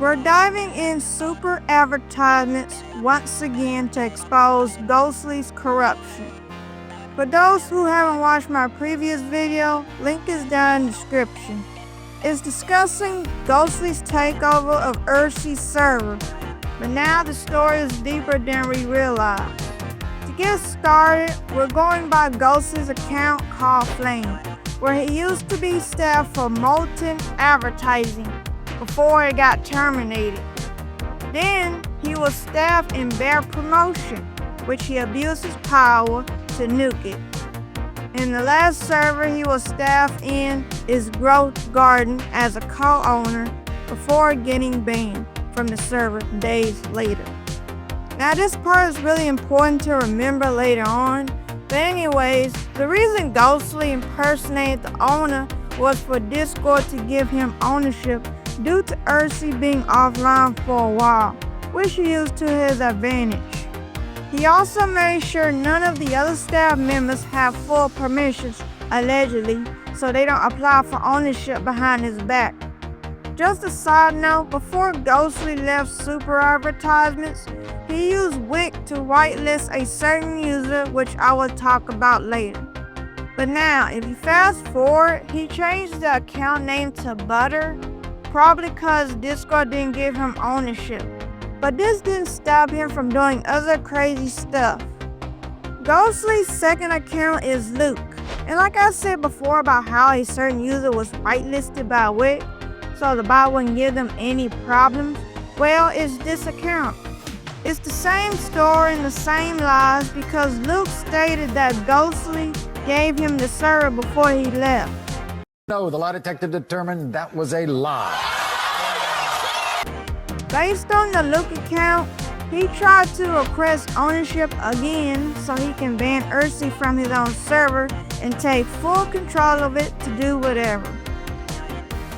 We're diving in super advertisements once again to expose Ghostly's corruption. For those who haven't watched my previous video, link is down in the description. It's discussing Ghostly's takeover of Ersi's server, but now the story is deeper than we realize. To get started, we're going by Ghostly's account called Flame, where he used to be staff for Molten Advertising before it got terminated. Then he was staff in Bear Promotion, which he abused his power to nuke it. And the last server he was staff in is Growth Garden as a co-owner before getting banned from the server days later. Now this part is really important to remember later on, but anyways, the reason Ghostly impersonated the owner was for Discord to give him ownership due to Ersi being offline for a while, which he used to his advantage. He also made sure none of the other staff members have full permissions, allegedly, so they don't apply for ownership behind his back. Just a side note, before Ghostly left Super Advertisements, he used Wik to whitelist a certain user, which I will talk about later. But now, if you fast forward, he changed the account name to Butter, probably because Discord didn't give him ownership. But this didn't stop him from doing other crazy stuff. Ghostly's second account is Luke, and like I said before about how a certain user was whitelisted by Wik, so the bot wouldn't give them any problems, well, it's this account. It's the same story and the same lies because Luke stated that Ghostly gave him the server before he left. No, the lie detector determined that was a lie. Based on the Luke account, he tried to request ownership again so he can ban Ersi from his own server and take full control of it to do whatever.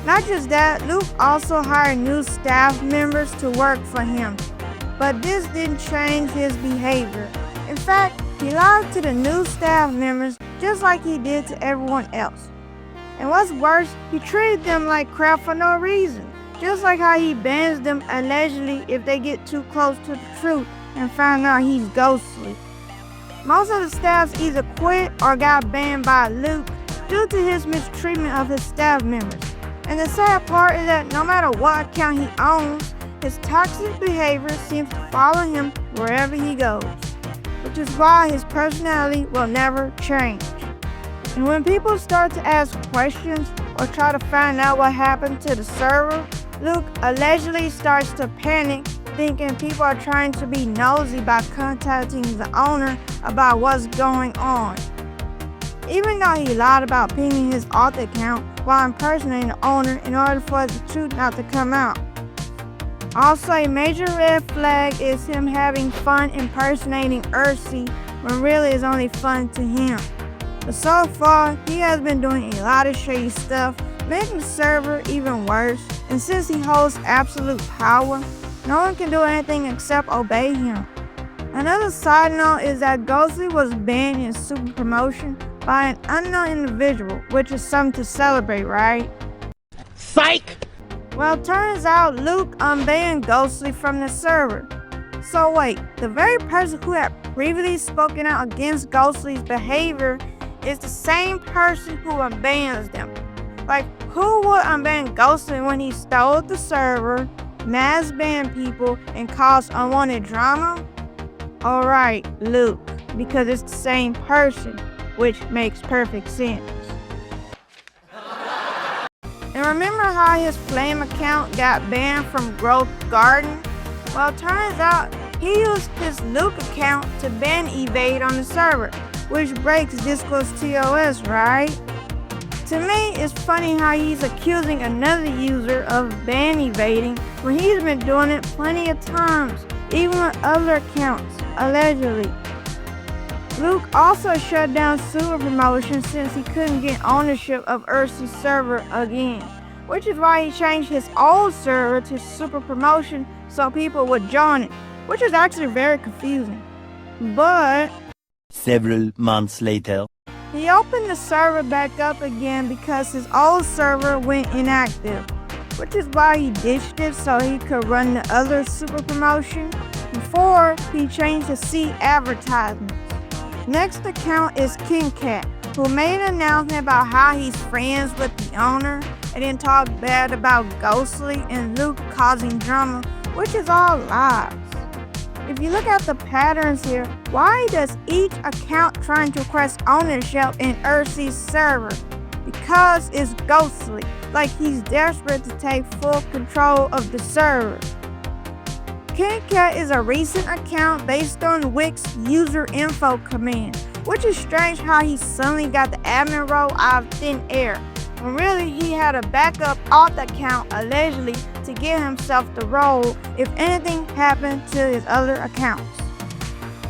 Not just that, Luke also hired new staff members to work for him, but this didn't change his behavior. In fact, he lied to the new staff members just like he did to everyone else. And what's worse, he treated them like crap for no reason, just like how he bans them allegedly if they get too close to the truth and find out he's Ghostly. Most of the staffs either quit or got banned by Luke due to his mistreatment of his staff members. And the sad part is that no matter what account he owns, his toxic behavior seems to follow him wherever he goes, which is why his personality will never change. And when people start to ask questions or try to find out what happened to the server, Luke allegedly starts to panic, thinking people are trying to be nosy by contacting the owner about what's going on. Even though he lied about pinging his alt account while impersonating the owner in order for the truth not to come out. Also, a major red flag is him having fun impersonating Ersi when really it's only fun to him. But so far, he has been doing a lot of shady stuff, making the server even worse, and since he holds absolute power, no one can do anything except obey him. Another side note is that Ghostly was banned in Super Promotion by an unknown individual, which is something to celebrate, right? Psych! Well, turns out Luke unbanned Ghostly from the server. So wait, the very person who had previously spoken out against Ghostly's behavior is the same person who unbans them. Like, who would unban Ghostly when he stole the server, mass banned people, and caused unwanted drama? Alright, Luke, because it's the same person, which makes perfect sense. And remember how his Flame account got banned from Growth Garden? Well, it turns out he used his Luke account to ban evade on the server, which breaks Discord's TOS, right? To me, it's funny how he's accusing another user of ban evading when he's been doing it plenty of times, even with other accounts, allegedly. Luke also shut down Super Promotion since he couldn't get ownership of Ersi's server again, which is why he changed his old server to Super Promotion so people would join it, which is actually very confusing. But Several months later, he opened the server back up again because his old server went inactive. which is why he ditched it so he could run the other super promotion before he changed to see advertisements. Next account is Kinkat, who made an announcement about how he's friends with the owner and then talked bad about Ghostly and Luke causing drama, which is all lies. If you look at the patterns here, why does each account trying to request ownership in Ersi's server? Because it's Ghostly, like he's desperate to take full control of the server. Kinkat is a recent account based on Wix user info command, which is strange how he suddenly got the admin role out of thin air, when really he had a backup alt account allegedly to give himself the role if anything happened to his other accounts.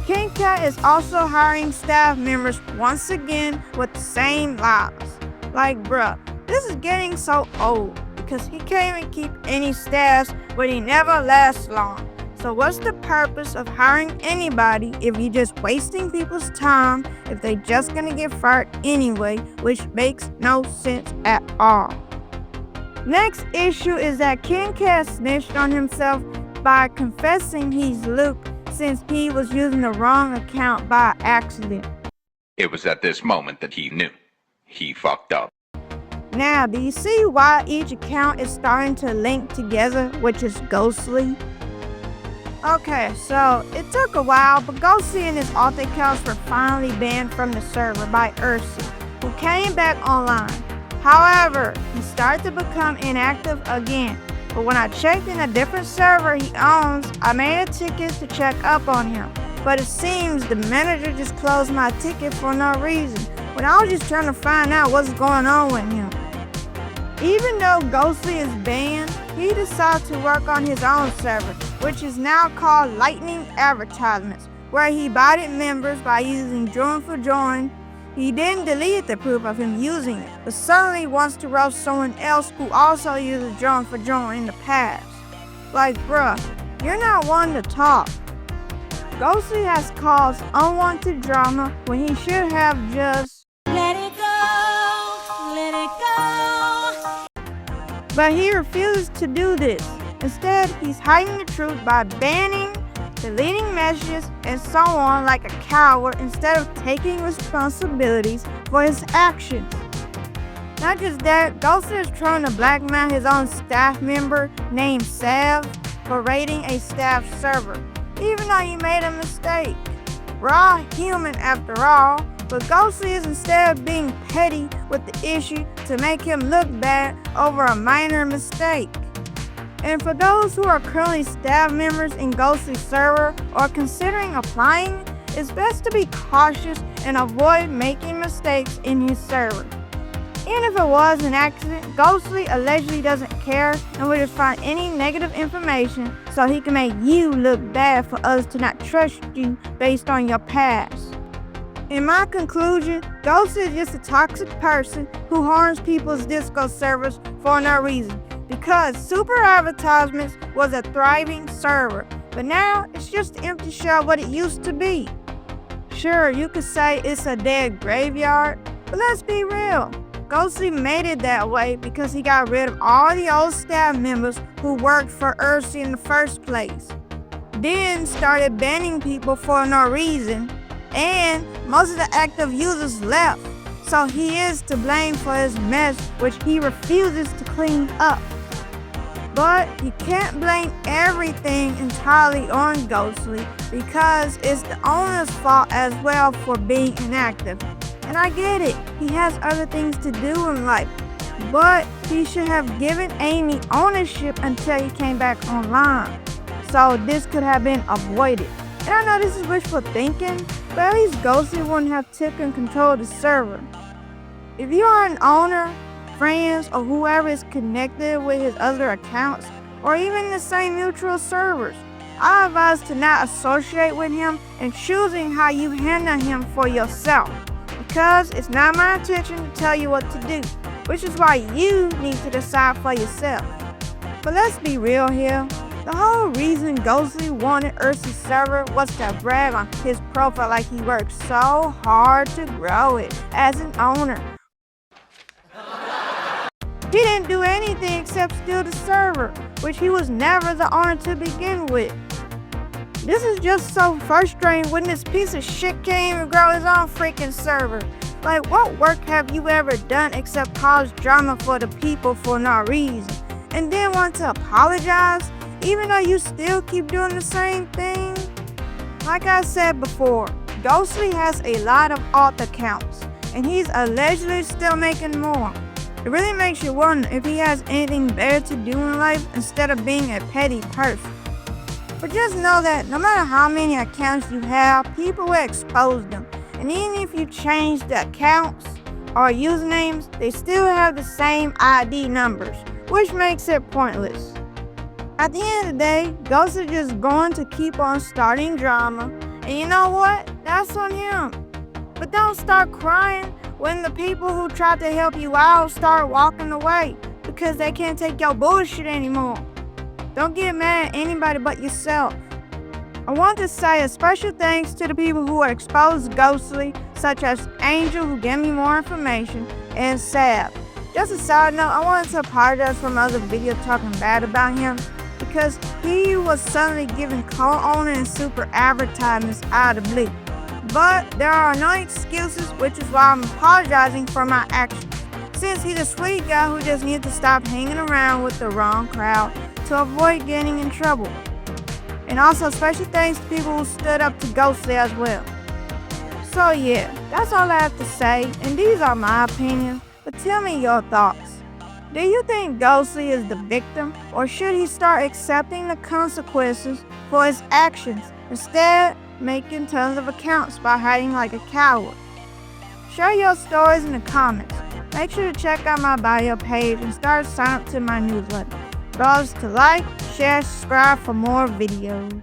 Kinkat is also hiring staff members once again with the same lies. Like bruh, this is getting so old because he can't even keep any staffs but he never lasts long. So what's the purpose of hiring anybody if you're just wasting people's time if they just gonna get fired anyway, which makes no sense at all. Next issue is that Kinkat snitched on himself by confessing he's Luke since he was using the wrong account by accident. It was at this moment that he knew. He fucked up. Now, do you see why each account is starting to link together, which is Ghostly? Okay, so it took a while, but Ghostly and his alt accounts were finally banned from the server by Ersi, who came back online. However, he started to become inactive again, but when I checked in a different server he owns, I made a ticket to check up on him. But it seems the manager just closed my ticket for no reason, when I was just trying to find out what's going on with him. Even though Ghostly is banned, he decided to work on his own server, which is now called Lightning Advertisements, where he botted members by using Join for Join. He didn't delete the proof of him using it, but suddenly wants to roast someone else who also used Join for Join in the past. Like bruh, you're not one to talk. Ghostly has caused unwanted drama when he should have just let it go. But he refuses to do this. Instead, he's hiding the truth by banning, deleting messages, and so on like a coward instead of taking responsibilities for his actions. Not just that, Ghostly is trying to blackmail his own staff member named Sav for raiding a staff server, even though he made a mistake. We're all human after all, but Ghostly is instead being petty with the issue to make him look bad over a minor mistake. And for those who are currently staff members in Ghostly's server or considering applying, it's best to be cautious and avoid making mistakes in his server. Even if it was an accident, Ghostly allegedly doesn't care and will just find any negative information so he can make you look bad for others to not trust you based on your past. In my conclusion, Ghostly is just a toxic person who harms people's Discord servers for no reason. Because Super Advertisements was a thriving server, but now it's just an empty shell of what it used to be. Sure, you could say it's a dead graveyard, but let's be real. Ghostly made it that way because he got rid of all the old staff members who worked for Ersi in the first place. Then started banning people for no reason, and most of the active users left. So he is to blame for his mess, which he refuses to clean up. But you can't blame everything entirely on Ghostly because it's the owner's fault as well for being inactive. And I get it, he has other things to do in life, but he should have given Amy ownership until he came back online. So this could have been avoided. And I know this is wishful thinking, but at least Ghostly wouldn't have taken control of the server. If you are an owner, friends, or whoever is connected with his other accounts, or even the same mutual servers, I advise to not associate with him and choosing how you handle him for yourself. Because it's not my intention to tell you what to do, which is why you need to decide for yourself. But let's be real here. The whole reason Ghostly wanted Ersi's server was to brag on his profile like he worked so hard to grow it as an owner. He didn't do anything except steal the server, which he was never the owner to begin with. This is just so frustrating when this piece of shit can't even grow his own freaking server. Like, what work have you ever done except cause drama for the people for no reason? And then want to apologize, even though you still keep doing the same thing? Like I said before, Ghostly has a lot of alt accounts, and he's allegedly still making more. It really makes you wonder if he has anything better to do in life instead of being a petty person. But just know that no matter how many accounts you have, people will expose them. And even if you change the accounts or usernames, they still have the same ID numbers, which makes it pointless. At the end of the day, Ghost is just going to keep on starting drama. And you know what? That's on him. But don't start crying when the people who tried to help you out start walking away because they can't take your bullshit anymore. Don't get mad at anybody but yourself. I want to say a special thanks to the people who exposed Ghostly, such as Angel, who gave me more information, and Sab. Just a side note, I wanted to apologize for my other video talking bad about him because he was suddenly giving co-owner and super advertisements out of the blue. But there are no excuses, which is why I'm apologizing for my actions, since he's a sweet guy who just needs to stop hanging around with the wrong crowd to avoid getting in trouble. And also special thanks to people who stood up to Ghostly as well. So yeah, that's all I have to say, and these are my opinions, but tell me your thoughts. Do you think Ghostly is the victim, or should he start accepting the consequences for his actions, instead making tons of accounts by hiding like a coward? Share your stories in the comments. Make sure to check out my bio page and start signing up to my newsletter. Don't forget to like, share, subscribe for more videos.